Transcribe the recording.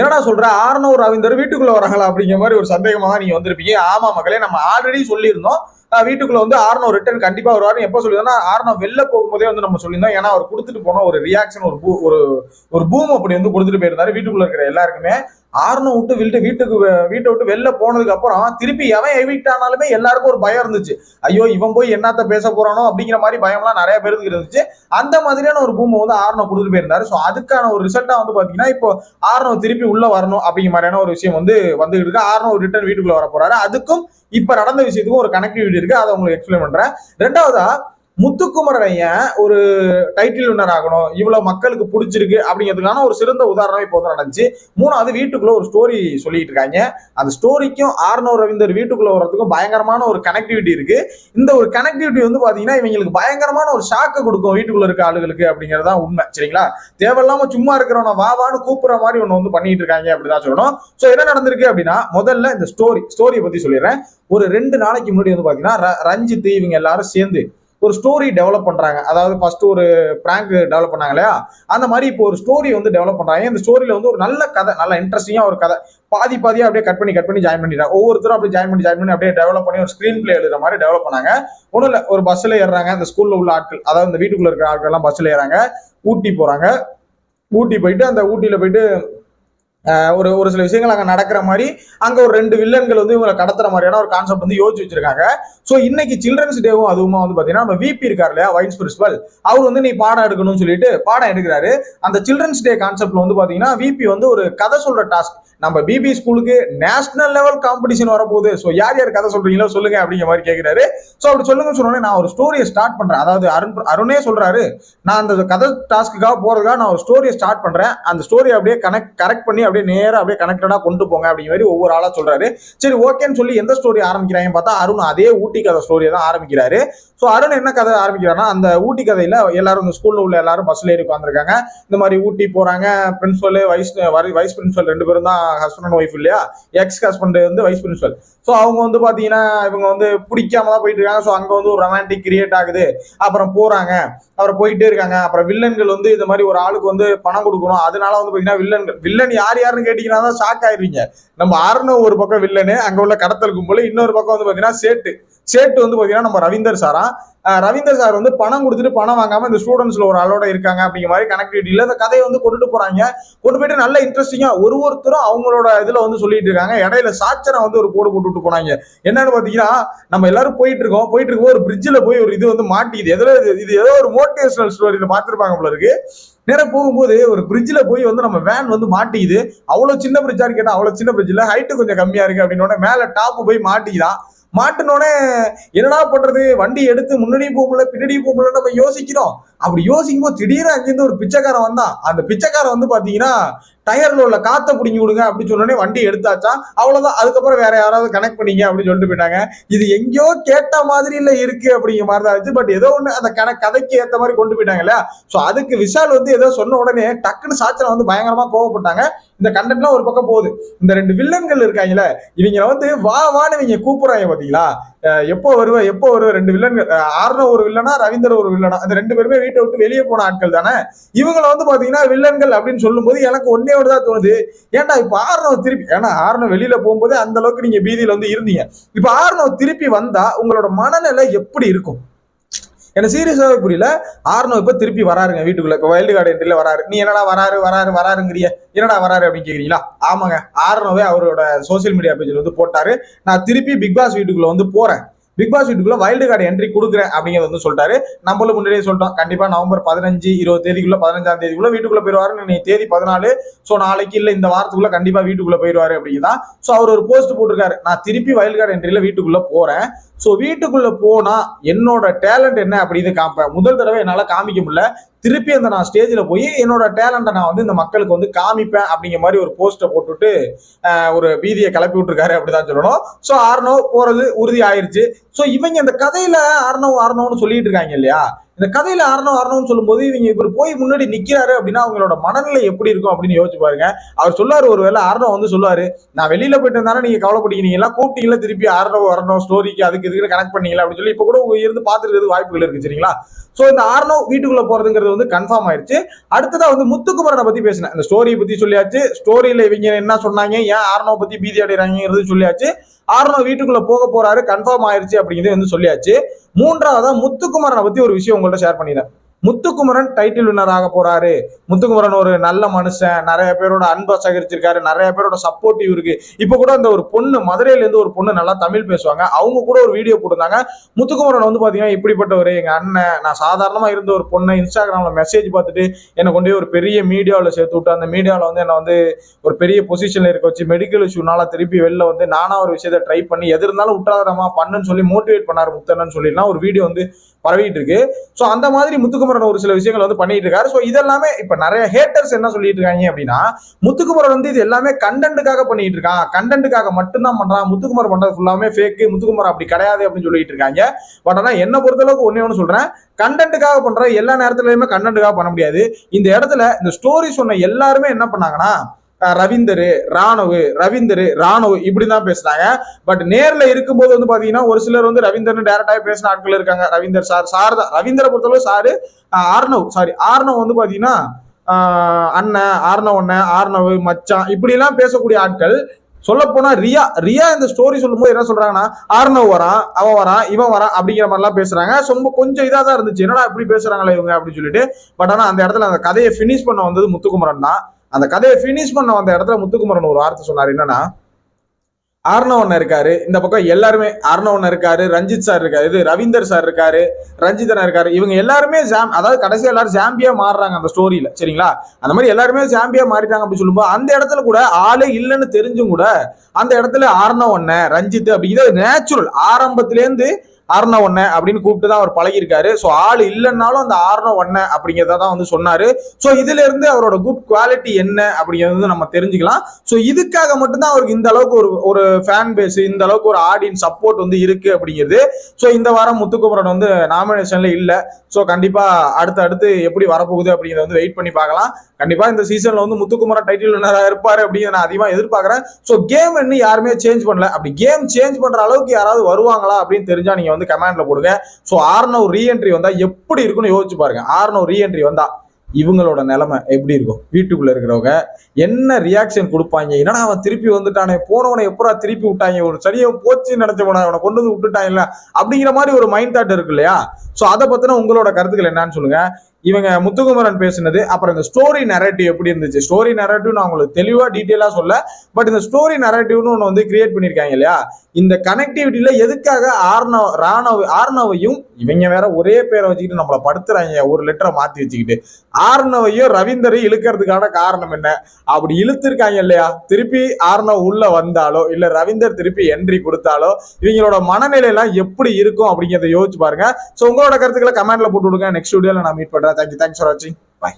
என்னடா சொல்ற ஆர்னோ ரவீந்தர் வீட்டுக்குள்ள வராங்களா அப்படிங்கிற மாதிரி ஒரு சந்தேகமா தான் நீங்க வந்திருப்பீங்க. ஆமா மக்களே, நம்ம ஆல்ரெடி சொல்லியிருந்தோம் வீட்டுக்குள்ள வந்து ஆர்னோ ரிட்டர்ன் கண்டிப்பா வருவாரு. எப்ப சொல்லியிருந்தோம்னா ஆர்னோ வெளில போகும்போதே வந்து நம்ம சொல்லியிருந்தோம். ஏன்னா அவர் கொடுத்துட்டு போன ஒரு ரியாக்ஷன் ஒரு பூம் அப்படி வந்து கொடுத்துட்டு போயிருந்தாரு வீட்டுக்குள்ள இருக்கிற எல்லாருக்குமே. ஆர்னோ வீட்டை விட்டு வெளில போனதுக்கு அப்புறம் திருப்பி எவன் எவிக்ட் ஆனாலுமே எல்லாருக்கும் ஒரு பயம் இருந்துச்சு. ஐயோ இவன் போய் என்னத்த பேச போறானோ அப்படிங்கிற மாதிரி பயம்லாம் நிறைய பேருக்கு இருந்துச்சு. அந்த மாதிரியான ஒரு பூமை வந்து ஆர்னோ கொடுத்துட்டு போயிருந்தாரு. ஸோ அதுக்கான ஒரு ரிசல்ட்டா வந்து பாத்தீங்கன்னா இப்போ ஆர்னோ திருப்பி உள்ள வரணும் அப்படிங்கிற மாதிரியான ஒரு விஷயம் வந்து வந்துகிட்டு இருக்கு. ஆர்னோ ரிட்டர்ன் வீட்டுக்குள்ள வர போறாரு. அதுக்கும் இப்ப நடந்த விஷயத்துக்கும் ஒரு கனெக்டிவிட்டி இருக்கு. அதை உங்களுக்கு எக்ஸ்பிளைன் பண்றேன். ரெண்டாவதா, முத்துக்குமரன் ஒரு டைட்டில் வின்னர் ஆகணும், இவ்வளவு மக்களுக்கு பிடிச்சிருக்கு அப்படிங்கிறதுக்கான ஒரு சிறந்த உதாரணம் இப்போ வந்து நடந்துச்சு. மூணாவது, வீட்டுக்குள்ள ஒரு ஸ்டோரி சொல்லிட்டு இருக்காங்க. அந்த ஸ்டோரிக்கும் ஆர்னோ ரவீந்தர் வீட்டுக்குள்ள வர்றதுக்கும் பயங்கரமான ஒரு கனெக்டிவிட்டி இருக்கு. இந்த ஒரு கனெக்டிவிட்டி வந்து பாத்தீங்கன்னா இவங்களுக்கு பயங்கரமான ஒரு ஷாக்கு கொடுக்கும் வீட்டுக்குள்ள இருக்க ஆளுகளுக்கு அப்படிங்கிறது தான் உண்மை. சரிங்களா? தேவையில்லாம சும்மா இருக்கிறவன வாவான்னு கூப்பிடுற மாதிரி ஒண்ணு வந்து பண்ணிட்டு இருக்காங்க அப்படிதான் சொல்லணும். சோ என்ன நடந்திருக்கு அப்படின்னா, முதல்ல இந்த ஸ்டோரியை பத்தி சொல்லிடுறேன். ஒரு 2 நாளைக்கு முன்னாடி வந்து பாத்தீங்கன்னா ரஞ்சித் இவங்க எல்லாரும் சேர்ந்து ஒரு ஸ்டோரி டெவலப் பண்றாங்க. அதாவது ஃபர்ஸ்ட் ஒரு பிராங்க் டெவலப் பண்ணாங்க இல்லையா, அந்த மாதிரி இப்போ ஒரு ஸ்டோரி வந்து டெவலப் பண்றாங்க. இந்த ஸ்டோரியில வந்து ஒரு நல்ல கதை, நல்ல இன்ட்ரெஸ்டிங்கா ஒரு கதை பாதியா அப்படியே கட் பண்ணி ஜாயின் பண்ணிடுறாங்க. ஒவ்வொருத்தரும் அப்படியே ஜாயின் பண்ணி அப்படியே டெவலப் பண்ணி ஒரு ஸ்கிரீன் பிளே எழுதுற மாதிரி டெவலப் பண்ணாங்க. ஒன்றும் இல்லை, ஒரு பஸ்ல ஏறுறாங்க. அந்த ஸ்கூல்ல உள்ள ஆட்கள், அதாவது இந்த வீட்டுக்குள்ள இருக்கிற ஆட்கள் எல்லாம் பஸ்ல ஏறாங்க. ஊட்டி போறாங்க. ஊட்டி போயிட்டு அந்த ஊட்டியில போயிட்டு ஒரு சில விஷயங்கள் அங்க நடக்கிற மாதிரி அங்க ஒரு 2 வில்லன்கள் வந்து இவங்களை கடத்துற மாதிரியான ஒரு கான்செப்ட் வந்து யோசிச்சு வச்சிருக்காங்க. சோ இன்னைக்கு சில்ட்ரன்ஸ் டேவும் அதுவுமா வந்து பாத்தீங்கன்னா நம்ம விபி இருக்காரு இல்லையா, வைஸ் பிரின்சிபல், அவர் வந்து நீ பாடம் எடுக்கணும்னு சொல்லிட்டு பாடம் எடுக்கிறாரு. அந்த சில்ட்ரன்ஸ் டே கான்செப்ட்ல வந்து பாத்தீங்கன்னா விபி வந்து ஒரு கதை சொல்ற டாஸ்க், நம்ம பிபி ஸ்கூலுக்கு நேஷனல் லெவல் காம்படிஷன் வரப்போகுது, ஸோ யார் யார் கதை சொல்றீங்களோ சொல்லுங்க அப்படிங்கிற மாதிரி கேட்கிறாரு. ஸோ அப்படி சொல்லுங்க சொன்னோன்னே நான் ஒரு ஸ்டோரியை ஸ்டார்ட் பண்றேன். அதாவது அருணே சொல்றாரு, நான் அந்த கதை டாஸ்க்குக்காக போறதுக்காக நான் ஒரு ஸ்டோரியை ஸ்டார்ட் பண்றேன், அந்த ஸ்டோரியை அப்படியே கரெக்ட் பண்ணி அப்படியே நேரா அப்படியே கனெக்டடா கொண்டு போங்க அப்படிங்கிற மாதிரி ஒவ்வொரு ஆளா சொல்றாரு. சரி ஓகேன்னு சொல்லி எந்த ஸ்டோரி ஆரம்பிக்கிறாங்கன்னு பார்த்தா அருண் அதே ஊட்டி கதை ஸ்டோரியை தான் ஆரம்பிக்கிறாரு. ஸோ அருண் என்ன கதை ஆரம்பிக்கிறாருன்னா, அந்த ஊட்டி கதையில எல்லாரும் இந்த ஸ்கூல்ல உள்ள எல்லாரும் பஸ்ல ஏறி உட்காந்துருக்காங்க. இந்த மாதிரி ஊட்டி போறாங்க. பிரின்சிபல் வைஸ் பிரின்சிபல் 2 பேரும் தான் ஹஸ்பண்ட் அண்ட் ஒய்ஃப் இல்லையா, எக்ஸ் ஹஸ்பண்ட் வந்து வைஸ் பிரின்சிபல். ஸோ அவங்க வந்து பாத்தீங்கன்னா இவங்க வந்து பிடிக்காம தான் போயிட்டு இருக்காங்க. ஸோ அங்க வந்து ஒரு ரொமான்டிக் கிரியேட் ஆகுது. அப்புறம் போறாங்க, அப்புறம் போயிட்டே இருக்காங்க. அப்புறம் வில்லன்கள் வந்து இந்த மாதிரி ஒரு ஆளுக்கு வந்து பணம் கொடுக்கணும், அதனால வந்து பாத்தீங்கன்னா வில்லன் யாருன்னு கேட்டீங்கன்னா தான் ஷாக் ஆயிருவீங்க. நம்ம ஆர்னோ ஒரு பக்கம் வில்லனு, அங்க உள்ள கடத்தலுக்கும் போல, இன்னொரு பக்கம் வந்து பாத்தீங்கன்னா சேட்டு வந்து பாத்தீங்கன்னா நம்ம ரவீந்தர் சாரா. ரவீந்தர் சார் வந்து பணம் கொடுத்துட்டு பணம் வாங்காம இந்த ஸ்டூடெண்ட்ஸ்ல ஒரு ஆளோட இருக்காங்க அப்படிங்கிற மாதிரி கனெக்டிவிட்டியில இந்த கதையை வந்து கொண்டுட்டு போறாங்க. கொண்டு போயிட்டு நல்ல இன்ட்ரெஸ்டிங்கா ஒருத்தரும் அவங்களோட இதுல வந்து சொல்லிட்டு இருக்காங்க. இடையில சாச்சனை வந்து ஒரு கோடு போட்டு போனாங்க. என்னன்னு பாத்தீங்கன்னா, நம்ம எல்லாரும் போயிட்டு இருக்கோம் ஒரு பிரிட்ஜில் போய் ஒரு இது வந்து மாட்டிக்குது. இது ஏதோ ஒரு மோட்டிவேஷனல் ஸ்டோரியில பார்த்திருப்பாங்க போல இருக்கு. நேரம் போகும்போது ஒரு பிரிட்ஜில் போய் வந்து நம்ம வேன் வந்து மாட்டிக்குது. அவ்வளவு சின்ன பிரிட்ஜான்னு கேட்டா அவ்வளவு சின்ன பிரிட்ஜில் ஹைட்டு கொஞ்சம் கம்மியா இருக்கு அப்படின்னு மேல டாப் போய் மாட்டிக்குதான். மாட்டினோடனே என்னடா பண்றது, வண்டி எடுத்து முன்னாடி போக முடியல பின்னாடி போக முடியல நம்ம யோசிக்கிறோம். அப்படி யோசிக்கும் போது திடீர்னு அங்கிருந்து ஒரு பிச்சைக்காரன் வந்தான். அந்த பிச்சைக்காரன் வந்து பாத்தீங்கன்னா டயர்ல உள்ள காத்த பிடிங்கி விடுங்க அப்படின்னு சொன்னோடனே வண்டி எடுத்தாச்சா, அவ்வளவுதான். அதுக்கப்புறம் வேற யாராவது கனெக்ட் பண்ணீங்க அப்படின்னு சொல்லிட்டு போயிட்டாங்க. இது எங்கேயோ கேட்ட மாதிரி இல்ல இருக்கு அப்படிங்கிற மாதிரி தான் இருந்துச்சு. பட் ஏதோ ஒண்ணு அந்த கதைக்கு ஏத்த மாதிரி கொண்டு போயிட்டாங்க இல்லையா. சோ அதுக்கு விஷால் வந்து ஏதோ சொன்ன உடனே டக்குன்னு சாச்சனை வந்து பயங்கரமா கோவப்பட்டாங்க. இந்த கண்டென்ட்லாம் ஒரு பக்கம் போகுது. இந்த 2 வில்லன்கள் இருக்காங்களே, இவங்க வந்து வான்னு இவங்க கூப்பிடுறாங்க பாத்தீங்களா, எப்போ வருவ 2 வில்லன்கள், ஆர்னோ ஒரு வில்லனா ரவீந்தர் ஒரு வில்லனா, அந்த 2 பேருமே வீட்டை விட்டு வெளியே போன ஆட்கள் தானே. இவங்களை வந்து பாத்தீங்கன்னா வில்லன்கள் அப்படின்னு சொல்லும் போது எனக்கு ஒன்னே தான் தோணுது, ஏன்டா இப்ப ஆர்னோ திருப்பி, ஏன்னா ஆர்னோ வெளியில போகும்போது அந்த அளவுக்கு நீங்க பீதியில வந்து இருந்தீங்க, இப்ப ஆர்னோ திருப்பி வந்தா உங்களோட மனநிலை எப்படி இருக்கும்? எனக்கு சீரியஸாவே புரியல. ஆர்னோ இப்ப திருப்பி வராருங்க வீட்டுக்குள்ள, இப்ப வைல்டு கார்டு என்ட்ரில வராரு. நீ என்னடா வராருங்கிறிய, என்னடா வராரு அப்படின்னு கேக்குறீங்களா? ஆமாங்க, ஆர்னோவே அவரோட சோசியல் மீடியா பேஜ்ல வந்து போட்டாரு, நான் திருப்பி பிக் பாஸ் வீட்டுக்குள்ள வந்து போறேன், பிக் பாஸ் வீட்டுக்குள்ள வைல்டு கார்டு என்ட்ரி கொடுக்குறேன் அப்படிங்கிறது வந்து சொல்லிட்டாரு. நம்மளும் முன்னாடியே சொல்லிட்டோம், கண்டிப்பா நவம்பர் 15 20 தேதிக்குள்ள 15ஆம் தேதிக்குள்ள வீட்டுக்குள்ள போயிருவாரு. நீ தேதி 14, சோ நாளைக்கு இல்ல இந்த வாரத்துக்குள்ள கண்டிப்பா வீட்டுக்குள்ள போயிருவாரு அப்படிங்கிறதான். சோ அவர் ஒரு போஸ்ட் போட்டிருக்காரு, நான் திருப்பி வைல்டு கார்டு என்ட்ரில வீட்டுக்குள்ள போறேன். சோ வீட்டுக்குள்ள போனா என்னோட டேலண்ட் என்ன அப்படின்னு காமிப்பேன். முதல் தடவை என்னால காமிக்க முடியல, திருப்பி அந்த நான் ஸ்டேஜ்ல போய் என்னோட டேலண்ட்டை நான் வந்து இந்த மக்களுக்கு வந்து காமிப்பேன் அப்படிங்கிற மாதிரி ஒரு போஸ்டை போட்டுட்டு ஒரு பீதியை கிளப்பி விட்டுருக்காரு அப்படிதான் சொல்லணும். சோ ஆர்னோ போறது உறுதி ஆயிருச்சு. சோ இவங்க இந்த கதையில ஆர்னோன்னு சொல்லிட்டு இருக்காங்க இல்லையா, இந்த கதையில ஆரணம்னு சொல்லும்போது இவங்க இவர் போய் முன்னாடி நிக்கிறாரு அப்படின்னா அவங்களோட மனநிலை எப்படி இருக்கும் அப்படின்னு யோசிச்சு பாருங்க. அவர் சொல்லாரு, ஒருவேளை ஆரணம் வந்து சொல்லுவாரு, நான் வெளியில போயிட்டு இருந்தாலும் நீங்க கவலைப்பட்டீங்களா, கூப்பிட்டீங்களா, திருப்பி ஆரணம் வரணும் ஸ்டோரிக்கு அதுக்கு இதுக்கு கனெக்ட் பண்ணீங்களா அப்படின்னு சொல்லி இப்ப கூட இருந்து பாத்துக்கிறது வாய்ப்புகள் இருக்கு சரிங்களா. சோ இந்த ஆர்னோ வீட்டுக்குள்ள போறதுங்கிறது வந்து கன்ஃபார்ம் ஆயிடுச்சு. அடுத்ததா வந்து முத்துக்குமரனை பத்தி பேசினேன். இந்த ஸ்டோரியை பத்தி சொல்லியாச்சு, ஸ்டோரியில இவங்க என்ன சொன்னாங்க, ஏன் ஆர்னோ பத்தி பீதி அடைறாங்கிறது சொல்லியாச்சு, ஆர்னோ வீட்டுக்குள்ள போக போறாரு கன்ஃபார்ம் ஆயிருச்சு அப்படிங்கிறது வந்து சொல்லியாச்சு. மூன்றாவதா முத்துக்குமரனை பத்தி ஒரு விஷயம் உங்கள்ட்ட ஷேர் பண்ணிடுறேன். முத்துக்குமரன் டைட்டில் வின்னர் ஆக போறாரு. முத்துக்குமரன் ஒரு நல்ல மனுஷன், நிறைய பேரோட அன்பை சகரிச்சிருக்காரு, நிறைய பேரோட சப்போர்ட்டிவ் இருக்கு. இப்ப கூட அந்த ஒரு பொண்ணு மதுரையில இருந்து ஒரு பொண்ணு நல்லா தமிழ் பேசுவாங்க, அவங்க கூட ஒரு வீடியோ போட்டிருந்தாங்க. முத்துக்குமரன் வந்து பாத்தீங்கன்னா இப்படிப்பட்டவர் எங்க அண்ணன், நான் சாதாரணமா இருந்த ஒரு பொண்ணை இன்ஸ்டாகிராம்ல மெசேஜ் பார்த்துட்டு என்னை கொண்டு ஒரு பெரிய மீடியாவில் சேர்த்து விட்டு அந்த மீடியாவில் வந்து என்னை வந்து ஒரு பெரிய பொசிஷன்ல இருக்க வச்சு மெடிக்கல் இஷ்யூனால திருப்பி வெளில வந்து நானா ஒரு விஷயத்தை ட்ரை பண்ணி எது இருந்தாலும் விட்டுறாதமா பண்ணுன்னு சொல்லி மோட்டிவேட் பண்ணாரு முத்தன்னு சொல்லிலாம் ஒரு வீடியோ வந்து பரவிட்டு இருக்கு. சோ அந்த மாதிரி முத்துக்குமரன் ஒரு சில விஷயங்கள் வந்து பண்ணிட்டு இருக்காரு. சோ இதெல்லாமே இப்ப நிறைய ஹேட்டர்ஸ் என்ன சொல்லிட்டு இருக்காங்க அப்படின்னா, முத்துக்குமரன் வந்து இது எல்லாமே கண்டென்ட்டுக்காக பண்ணிட்டு இருக்கான், கண்டென்ட்டுக்காக மட்டும்தான் பண்றான், முத்துக்குமரன் பண்றது ஃபுல்லாமே ஃபேக், முத்துக்குமரன் அப்படி கிடையாது அப்படின்னு சொல்லிட்டு இருக்காங்க. பட் ஆனா என்ன பொறுத்தளவுக்கு ஒண்ணு சொல்றேன், கண்டென்ட்டுக்காக பண்ற எல்லா நேரத்திலயுமே கண்டென்ட்டுக்காக பண்ண முடியாது. இந்த இடத்துல இந்த ஸ்டோரி சொன்ன எல்லாருமே என்ன பண்ணாங்கன்னா, ராணுவ இப்படிதான் பேசுறாங்க. பட் நேர்ல இருக்கும்போது வந்து பாத்தீங்கன்னா ஒரு சிலர் வந்து ரவீந்தர் டைரக்டா பேசின ஆட்கள் இருக்காங்க. ரவீந்தர் சார் தான் ரவீந்தரை பொறுத்தளவு சாரு, ஆர்னவ் வந்து பாத்தீங்கன்னா அண்ணன் ஆர்னவ் மச்சான் இப்படி எல்லாம் பேசக்கூடிய ஆட்கள். சொல்ல போனா ரியா இந்த ஸ்டோரி சொல்லும் போது என்ன சொல்றாங்கன்னா, ஆர்னவ் வரான், அவன் வரான், இவன் வரான் அப்படிங்கிற மாதிரி எல்லாம் பேசுறாங்க. ரொம்ப கொஞ்சம் இதா தான் இருந்துச்சு, என்னடா இப்படி பேசுறாங்களே இவங்க அப்படின்னு சொல்லிட்டு. பட் ஆனா அந்த இடத்துல அந்த கதையை பினிஷ் பண்ண வந்தது முத்துக்குமரன் தான். அந்த கதையை பினிஷ் பண்ண வந்த இடத்துல முத்துக்குமரன் ஒரு வார்த்தை சொன்னார். என்னன்னா, ஆர்னவ் இருக்காரு, இந்த பக்கம் எல்லாருமே ஆர்னவ் இருக்காரு, ரஞ்சித் சார் இருக்காரு, இது ரவீந்தர் சார் இருக்காரு, ரஞ்சிதன் இருக்காரு, இவங்க எல்லாருமே அதாவது கடைசியா எல்லாரும் ஜாம்பியா மாறுறாங்க அந்த ஸ்டோரியில சரிங்களா. அந்த மாதிரி எல்லாருமே ஜாம்பியா மாறிட்டாங்க அப்படின்னு சொல்லும்போது அந்த இடத்துல கூட ஆளே இல்லைன்னு தெரிஞ்சும் கூட அந்த இடத்துல ஆர்னவ் ரஞ்சித் அப்படிங்கிறது நேச்சுரல் ஆரம்பத்திலேருந்து ஆர்னவ் அப்படின்னு கூப்பிட்டு தான் அவர் பழகிருக்காரு. ஸோ ஆள் இல்லைன்னாலும் அந்த ஆர்னவ் அப்படிங்கிறத தான் வந்து சொன்னாரு. ஸோ இதுல இருந்து அவரோட குட் குவாலிட்டி என்ன அப்படிங்கிறது நம்ம தெரிஞ்சுக்கலாம். ஸோ இதுக்காக மட்டும்தான் அவருக்கு இந்த அளவுக்கு ஒரு ஃபேன் பேஸ், இந்த அளவுக்கு ஒரு ஆடியன்ஸ் சப்போர்ட் வந்து இருக்கு அப்படிங்கிறது. ஸோ இந்த வாரம் முத்துக்குமரன் வந்து நாமினேஷன்ல இல்ல. ஸோ கண்டிப்பா அடுத்து எப்படி வரப்போகுது அப்படிங்கிறத வந்து வெயிட் பண்ணி பார்க்கலாம். கண்டிப்பா இந்த சீசன்ல வந்து முத்துக்குமரன் டைட்டில் வின்னரா இருப்பாரு அப்படிங்கிறத நான் அதிகமா எதிர்பார்க்கிறேன். ஸோ கேம் இன்னும் யாருமே சேஞ்ச் பண்ணல. அப்படி கேம் சேஞ்ச் பண்ற அளவுக்கு யாராவது வருவாங்களா அப்படின்னு தெரிஞ்சா நீங்க வந்து கமெண்ட்ல போடுங்க. சோ ஆர்னவ் ரீஎன்ட்ரி வந்தா எப்படி இருக்குன்னு யோசிச்சு பாருங்க. ஆர்னவ் ரீஎன்ட்ரி வந்தா இவங்களோட நிலைமை எப்படி இருக்கும், வீட்டுக்குள்ள இருக்கிறவங்க என்ன ரியாக்ஷன் கொடுப்பாங்க, என்னடா அவன் திருப்பி வந்துட்டானே, போனவனை எப்படா திருப்பி விட்டாங்க, ஒரு சரியா போச்சு நினைச்சவன அவனை கொண்டு வந்து விட்டுட்டாங்கல்ல அப்படிங்கிற மாதிரி ஒரு மைண்ட் தாட் இருக்கு இல்லையா. சோ அதை பத்தின உங்களோட கருத்துக்கள் என்னன்னு சொல்லுங்க. இவங்க முத்துக்குமரன் பேசினது, அப்புறம் இந்த ஸ்டோரி நரேட்டிவ் எப்படி இருந்துச்சு, ஸ்டோரி நரேட்டிவ் நான் உங்களுக்கு தெளிவா டீட்டெயிலா சொல்ல, பட் இந்த ஸ்டோரி நரேட்டிவ்னு ஒன்று வந்து கிரியேட் பண்ணிருக்காங்க இல்லையா. இந்த கனெக்டிவிட்டியில எதுக்காக ஆர்னவையும் இவங்க வேற ஒரே பேரை வச்சுக்கிட்டு நம்மளை படுத்துறாங்க, ஒரு லெட்டரை மாத்தி வச்சுக்கிட்டு ஆர்னவையும் ரவீந்தரையும் இழுக்கிறதுக்கான காரணம் என்ன, அப்படி இழுத்திருக்காங்க இல்லையா. திருப்பி ஆர்னவ் உள்ள வந்தாலோ இல்ல ரவீந்தர் திருப்பி என்ட்ரி கொடுத்தாலோ இவங்களோட மனநிலை எல்லாம் எப்படி இருக்கும் அப்படிங்கிறத யோசிச்சு பாருங்க. சோ உங்களோட கருத்துக்களை கமெண்ட்ல போட்டு விடுங்க. நெக்ஸ்ட் வீடியோல நான் மீட் பண்றேன். Thanks for watching. Bye.